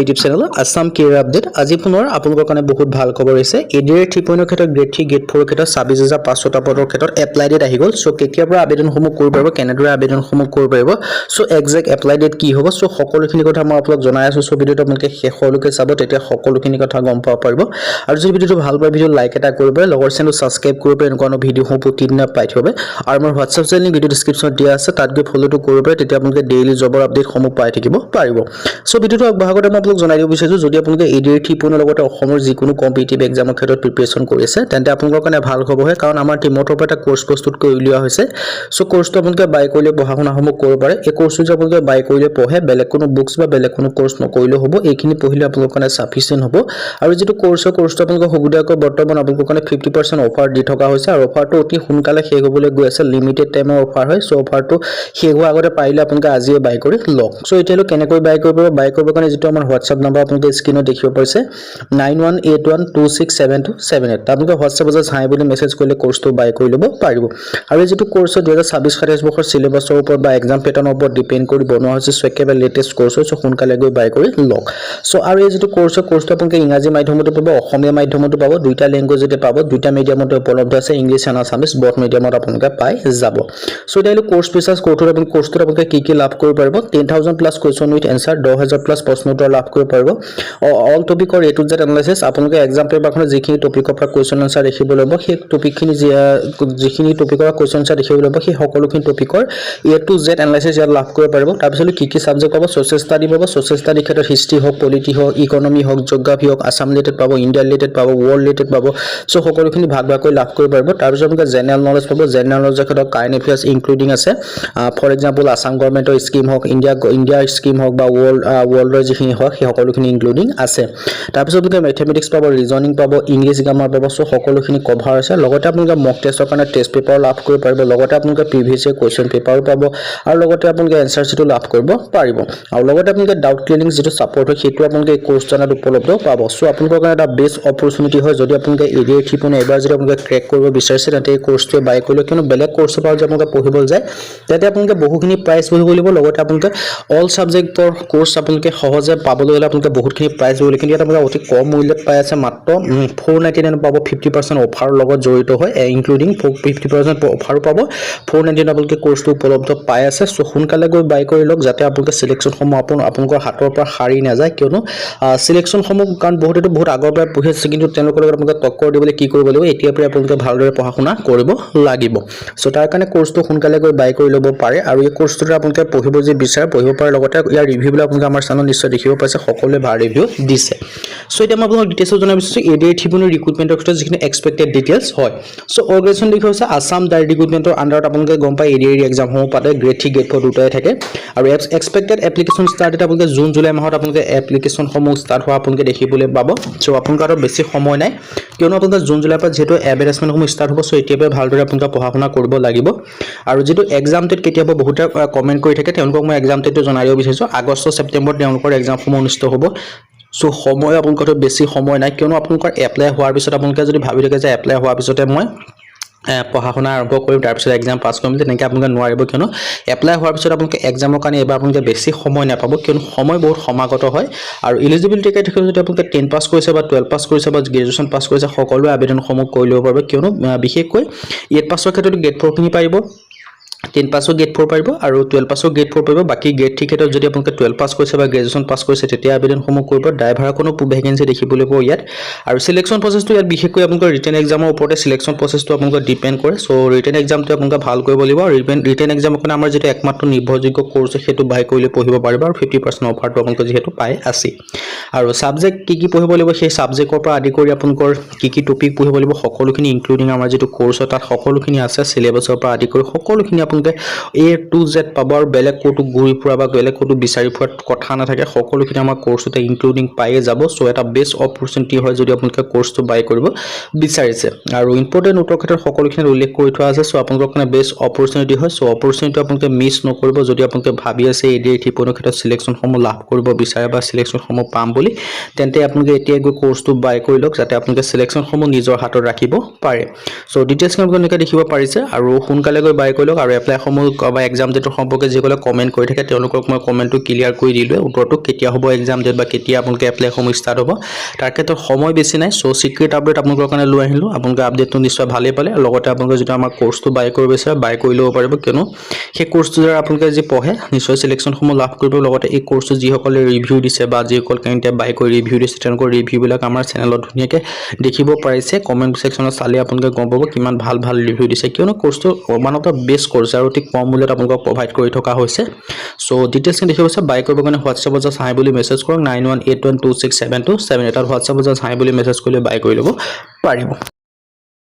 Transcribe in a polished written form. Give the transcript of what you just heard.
YouTube channel Assam career update আজি পুনৰ আপোনালোকৰ কাৰণে বহুত ভাল খবৰ হৈছে এডিআৰ 3.0 ক্ষেত্ৰত গ্ৰেড 3 গ্ৰেড 4 ক্ষেত্ৰত 26500 পদৰ ক্ষেত্ৰত এপ্লাই ডেট আহি গল সো কেতিয়াৰ পৰা আবেদনসমূহ কৰিব পাৰিব কেনেদৰে আবেদনসমূহ কৰিব পাৰিব সো এক্সাক্ট এপ্লাই ডেট কি হ'ব সো সকলোখিনি কথা মই আপোনালোক জনাই আছো সো ভিডিওটো আপোনালোকে শেষলৈকে চাব তেতিয়া সকলোখিনি কথা গম পাব পাৰিব আৰু যদি ভিডিওটো ভাল পায় ভিডিও লাইক এটা কৰিব লগৰ চেনেল সাবস্ক্ৰাইব কৰিব এনেকুৱা ভিডিওসমূহ প্ৰতিদিনে পাই থব আৰু মোৰ WhatsApp চেনেল ভিডিও ডেসক্ৰিপচনত দিয়া আছে তাত গৈ ফলোটো কৰিব তেতিয়া আপোনালোকে ডেইলি জবৰ আপডেটসমূহ পাই থাকিব পাৰিব সো ভিডিওটো আগবঢ়াওঁতে মই আপোনালোক জনাই দিব বিচাৰিছো যদি আপোনালোকে এডিআৰ 3.0 লগতে অসমৰ যিকোনো কম্পিটিটিভ এক্সামৰ ক্ষেত্ৰত প্ৰিপাৰেচন কৰি আছে তেন্তে আপোনালোকৰ কাৰণে ভাল খবৰ হয় কাৰণ আমাৰ টিমৰ পৰা এটা কোৰ্স প্ৰস্তুত কৰি উলিওৱা হৈছে সো কোৰ্সটো আপোনালোকে বাই কৰিলে পঢ়া-শুনাসমূহ কৰিব পাৰে এই কোৰ্সটো যদি আপোনালোকে বাই কৰিলে পঢ়ে বেলেগ কোনো বুকস বা বেলেগ কোনো কোৰ্স নকৰিলে হ'ব এইখিনি পঢ়িলে আপোনালোকৰ কাৰণে সাফিচিয়েন্ট হ'ব আৰু যেটো কোৰ্সটো আপোনালোকে সুবিধাকৈ বৰ্তমান আপোনালোকৰ কাৰণে 50% অফাৰ দি থকা হৈছে আৰু অফাৰটো অতি সোনকালে শেষ হ'বলৈ গৈ আছে লিমিটেড টাইমৰ অফাৰ হয় সো অফাৰটো শেষ হোৱাৰ আগতে পাৰিলে আপোনালোকে আজিয়ে বাই কৰি লওক সো এতিয়ালৈ কেনেকৈ বাই কৰিব কাৰণে যেটো আমাৰ WhatsApp নম্বৰ আপোনালোকে স্ক্ৰিনত দেখিব পাৰিছে 9181267278 আপোনালোকে WhatsApp বজাত হাই বুলি মেছেজ কৰিলে কোৰ্সটো বাই কৰি ল'ব পাৰিব আৰু যেটো কোৰ্স 2026-27 বৰ্ষৰ সিলেবাছৰ ওপৰত বা এক্সাম পেটাৰ্নৰ ওপৰত ডিপেন্ড কৰি বনোৱা হৈছে সো একেবাৰে লেটেষ্ট কোৰ্স হয় সো সোনকালে গৈ বাই কৰি লওক সো আৰু এই যেটো কোৰ্সটো আপোনালোকে ইংৰাজী মাধ্যমতো পাব অসমীয়া মাধ্যমতো পাব দুইটা ল্যাঙ্গুৱেজতে পাব দুইটা মিডিয়ামতে উপলব্ধ আছে ইংলিশ আৰু আসামিজ বথ মিডিয়ামত আপোনালোকে পাই যাব সো এতিয়ালৈ কোৰ্স ফিচাৰ্স কোৰ্সটোত আপোনালোকে কি লাভ কৰিব পাৰিব 10000 plus question with answer 10000 plus প্ৰশ্ন উত্তৰ লাভ কৰিব পাৰিব অল টপিকৰ A to Z এনালাইসিস আপোনালোকে এক্সাম পেপাৰখনত যিখিনি টপিকৰ পৰা কোৱেশ্চন আনসাৰ দেখিব লাগিব সেই টপিকখিনি যিখিনি টপিকৰ কোৱেশ্চন আনসাৰ দেখিব লাগিব সেই সকলোখিনি টপিকৰ A to Z এনালাইসিস ইয়াত লাভ কৰিব পাৰিব তাৰ পিছত কি সাবজেক্ট পাব সোশ্যাল ষ্টাডি পাব সোশ্যাল ষ্টাডি ক্ষেত্ৰত হিষ্ট্ৰি হওক পলিটি হওক ইকোনমি হওক জিওগ্ৰাফি হওক আসাম ৰিলেটেড পাব ইণ্ডিয়া ৰিলেটেড পাব ৱৰ্ল্ড ৰিলেটেড পাব সো সকলোখিনি ভাগকৈ লাভ কৰিব পাৰিব তাৰ পিছত আপোনালোকে জেনাৰেল নলেজ পাব জেনাৰেল নলেজৰ ক্ষেত্ৰত কাৰেণ্ট এফেয়াৰ্স ইনক্লুডিং আছে ফৰ এক্সাম্পল আসাম গভৰ্ণমেণ্টৰ স্কিম হওক ইণ্ডিয়াৰ স্কিম হওক বা ৱৰ্ল্ডৰ যিখিনি হওক সেই সকলোখিনি ইনক্লুডিং আছে তাৰ পিছত আপোনালোকে ম্যাথমেটিক্স পাব ৰিজনিং পাব ইংলিশ গ্ৰামাৰ পাব সো সকলোখিনি কভাৰ আছে লগতে আপোনালোকে মক টেষ্টৰ কাৰণে টেষ্ট পেপাৰ লাভ কৰিব পাৰিব লগতে আপোনালোকে প্ৰিভিয়াস ইয়াৰ কোৱেশ্চন পেপাৰো পাব আৰু লগতে আপোনালোকে এনসাৰ শিটটো লাভ কৰিব পাৰিব আৰু লগতে আপোনালোকে ডাউট ক্লিয়াৰিং যেটো সাপোৰ্ট হয় সেইটো আপোনালোকে এই কোৰ্স জানাত উপলব্ধ পাব সো আপোনালোকৰ কাৰণে এটা বেষ্ট অপৰচুনিটি হয় যদি আপোনালোকে এডিআৰ 3.0 এবাৰ যদি আপোনালোকে ক্ৰেক কৰিব বিচাৰিছে তেন্তে এই কোৰ্সটো বাই কৰিলে কিয়নো বেলেগ কোৰ্সৰ পৰা যদি আপোনালোকে পঢ়িবলৈ যায় তেন্তে আপোনালোকে বহুখিনি প্ৰাইস পঢ়িব লাগিব লগতে আপোনালোকে অল সাবজেক্টৰ কোৰ্স আপোনালোকে সহজে পাবলৈ হলে আপোনালোকে বহুতখিনি প্ৰাইস পঢ়িব কিন্তু ইয়াত আপোনালোকে অতি কম মূল্যত পাই আছে মাত্ৰ 499 পাব 50% অফাৰ লগত জড়িত হয় ইনক্লুডিং 50% অফাৰ পাব 499 আপোনালোকে কোৰ্সটো উপলব্ধ পাই আছে সো সোনকালে গৈ বাই কৰি লওক যাতে আপোনালোকে সিলেকশন সমূহ আপোনালোকৰ হাতৰ পৰা হাৰি নাযায় কিয়নো সিলেকশন সমূহ কাৰণ বহুত আগৰ পৰা পঢ়ি আছে কিন্তু তেওঁলোকৰ লগত আপোনালোকে টক্কৰ দিবলৈ কি কৰিব লাগিব এতিয়া পৰা আপোনালোকে ভালদৰে পঢ়া-শুনা কৰিব লাগিব সো তাৰ কাৰণে কোৰ্সটো সোনকালে গৈ বাই কৰি ল'ব পাৰে আৰু এই কোৰ্সটোৰ আপোনালোকে পঢ়িব যে বিচাৰে পঢ়িব পাৰে লগতে ইয়াৰ ৰিভিউ বিলাক আপোনালোকে আমাৰ চেনেলত নিশ্চয় দেখিব পাইছে সকলোৱে ভাল ৰিভিউ দিছে সো এটা মই আপোনালোকক ডিটেইলছ জনাই দিছো এডিআৰ 3.0 ৰিক্ৰুটমেন্টৰ ক্ষেত্ৰত যিখিনি এক্সপেক্টেড ডিটেইলছ হয় সো অৰ্গানাইজেশ্যন দেখি হৈছে আসাম ডাইৰেক্ট ৰিক্ৰুটমেন্টৰ আন্ডাৰত আপোনালোকে গম পায় এডিআৰ এক্সাম সমূহ পাতে গ্ৰেড 3 গ্ৰেড 4 দুটাই থাকে আৰু এক্সপেক্টেড এপ্লিকেশন ষ্টাৰ্ট এটা আপোনালোকে জুন জুলাই মাহত আপোনালোকে এপ্লিকেশন সমূহ ষ্টাৰ্ট হোৱা আপোনালোকে দেখিবলৈ পাব সো আপোনালোকৰ বেছি সময় নাই কিয়নো আপোনালোকে জুন জুলাই পৰা যেটো এডভাৰটাইজমেন্ট সমূহ ষ্টাৰ্ট হ'ব সো এতিয়াৰ পৰা ভালদৰে আপোনালোকে পঢ়া-শুনা কৰিব লাগিব আৰু যেটো এক্সাম ডেট কেতিয়া হ'ব বহুতে কমেন্ট কৰি থাকে তেওঁলোকক মই এক্সাম ডেটটো জনাই দিব বিচাৰিছো আগষ্ট ছেপ্টেম্বৰ তেওঁলোকৰ এক্সাম সমূহ অনুষ্ঠিত হ'ব সো সময় আপোনালোকৰ বেছি সময় নাই কিয়নো আপোনালোকৰ এপ্লাই হোৱাৰ পিছত আপোনালোকে যদি ভাবি থাকে যে এপ্লাই হোৱাৰ পিছতে মই পঢ়া-শুনা আৰম্ভ কৰিম তাৰ পিছত এক্সাম পাছ কৰিম তেনেকৈ আপোনালোকে নোৱাৰিব কিয়নো এপ্লাই হোৱাৰ পিছত আপোনালোকে এক্সামৰ কাৰণে এবাৰ আপোনালোকে বেছি সময় নাপাব কিয়নো সময় বহুত সমাগত হয় আৰু এলিজিবিলিটি ক্ৰাইটেৰিয়া যদি আপোনালোকে 10 পাছ কৰিছে বা 12 পাছ কৰিছে বা গ্ৰেজুৱেচন পাছ কৰিছে সকলোৱে আবেদনসমূহ কৰি ল'ব পাৰিব কিয়নো বিশেষকৈ 8 পাছৰ ক্ষেত্ৰত গ্ৰেড 4 খিনি পাৰিব 10 পাছৰ গ্ৰেড 4 পাৰিব আৰু 12 পাছৰ গ্ৰেড 4 পাৰিব বাকি গ্ৰেড 3 ক্ষেত্ৰত যদি আপোনালোকে 12 পাছ কৰিছে বা গ্ৰেজুৱেচন পাছ কৰিছে তেতিয়া আবেদনসমূহ কৰিব ড্ৰাইভাৰৰ কোনো ভ্যাকেন্সি দেখিবলৈ পাব ইয়াত আৰু সিলেকশন প্ৰসেছটো ইয়াত বিশেষকৈ আপোনালোকৰ ৰিটেন এক্সামৰ ওপৰতে সিলেকশন প্ৰসেছটো আপোনালোকৰ ডিপেন্ড কৰে সো ৰিটেন এক্সামটো আপোনালোকে ভাল কৰিব লাগিব আৰু ৰিটেন এক্সামৰ কাৰণে আমাৰ যেটো একমাত্ৰ নিৰ্ভৰযোগ্য কোৰ্স সেইটো বাই কৰিলে পঢ়িব পাৰিব আৰু 50% অফাৰটো আপোনালোকে যেহেতু পাই আছে আৰু সাবজেক্ট কি পঢ়িব লাগিব সেই সাবজেক্টৰ পৰা আদি কৰি আপোনালোকৰ কি টপিক পঢ়িব লাগিব সকলোখিনি ইনক্লুডিং আমাৰ যেটো কোৰ্স তাত সকলোখিনি আছে সিলেবাছৰ পৰা আদি কৰি সকলোখিনি আপোনালোকে A to Z পাব আৰু বেলেগ কোটো ঘূৰি ফুৰা বা বেলেগ কোটো বিচাৰি ফুৰাত কথা নাথাকে সকলোখিনি আমাৰ কোৰ্সতে ইনক্লুডিং পাইয়ে যাব সো এটা বেষ্ট অপৰচুনিটি হয় যদি আপোনালোকে কোৰ্সটো বাই কৰিব বিচাৰিছে আৰু ইম্পৰ্টেন্ট নোটৰ ক্ষেত্ৰত সকলোখিনি উল্লেখ কৰি থোৱা আছে সো আপোনালোকৰ কাৰণে বেষ্ট অপৰচুনিটি হয় সো অপৰচুনিটি আপোনালোকে মিছ নকৰিব যদি আপোনালোকে ভাবি আছে এডিআৰ 3.0 ক্ষেত্ৰত সিলেকশন সমূহ লাভ কৰিব বিচাৰে বা সিলেকশন সমূহ পাম বুলি তেন্তে আপোনালোকে এতিয়া গৈ কোৰ্সটো বাই কৰি লওক যাতে আপোনালোকে সিলেকশন সমূহ নিজৰ হাতত ৰাখিব পাৰে সো ডিটেইলছ আপোনালোকে দেখিব পাৰিছে আৰু সোনকালে গৈ বাই কৰি লওক আৰু এপ্লাইসমূহ বা এক্সাম ডেটৰ সম্পৰ্কে যিসকলে কমেণ্ট কৰি থাকে তেওঁলোকক মই কমেণ্টটো ক্লিয়াৰ কৰি দিলোঁ উত্তৰটো কেতিয়া হ'ব এক্সাম ডেট বা কেতিয়া আপোনালোকে এপ্লাইসমূহ ষ্টাৰ্ট হ'ব তাৰ ক্ষেত্ৰত সময় বেছি নাই চ' চিক্ৰেট আপডেট আপোনালোকৰ কাৰণে লৈ আহিলোঁ আপোনালোকে আপডেটটো নিশ্চয় ভালেই পালে লগতে আপোনালোকে যিটো আমাৰ কোৰ্চটো বাই কৰিব বিচাৰে বাই কৰি ল'ব পাৰিব কিয়নো সেই কোৰ্চটো দ্বাৰা আপোনালোকে যি পঢ়ে নিশ্চয় চিলেকশ্যনসমূহ লাভ কৰিব লগতে এই কোৰ্চটো যিসকলে ৰিভিউ দিছে বা যিসকল কেণ্ডিডেটে বাই কৰি ৰিভিউ দিছে তেওঁলোকৰ ৰিভিউবিলাক আমাৰ চেনেলত ধুনীয়াকৈ দেখিব পাৰিছে কমেণ্ট ছেকশ্যনত চালে আপোনালোকে গম পাব কিমান ভাল ভাল ৰিভিউ দিছে কিয়নো কোৰ্চটো one of the best course আৰু অতি কম মূল্যত আপোনালোকক প্ৰভাইড কৰি থকা হৈছে চ' ডিটেইলছখিনি দেখিব আছে বাই কৰিবৰ কাৰণে হোৱাটছএপত জাষ্ট হাই বুলি মেছেজ কৰক 9181267278 হোৱাটছএপত জাষ্ট হাই বুলি মেছেজ কৰিলে বাই কৰি ল'ব পাৰিব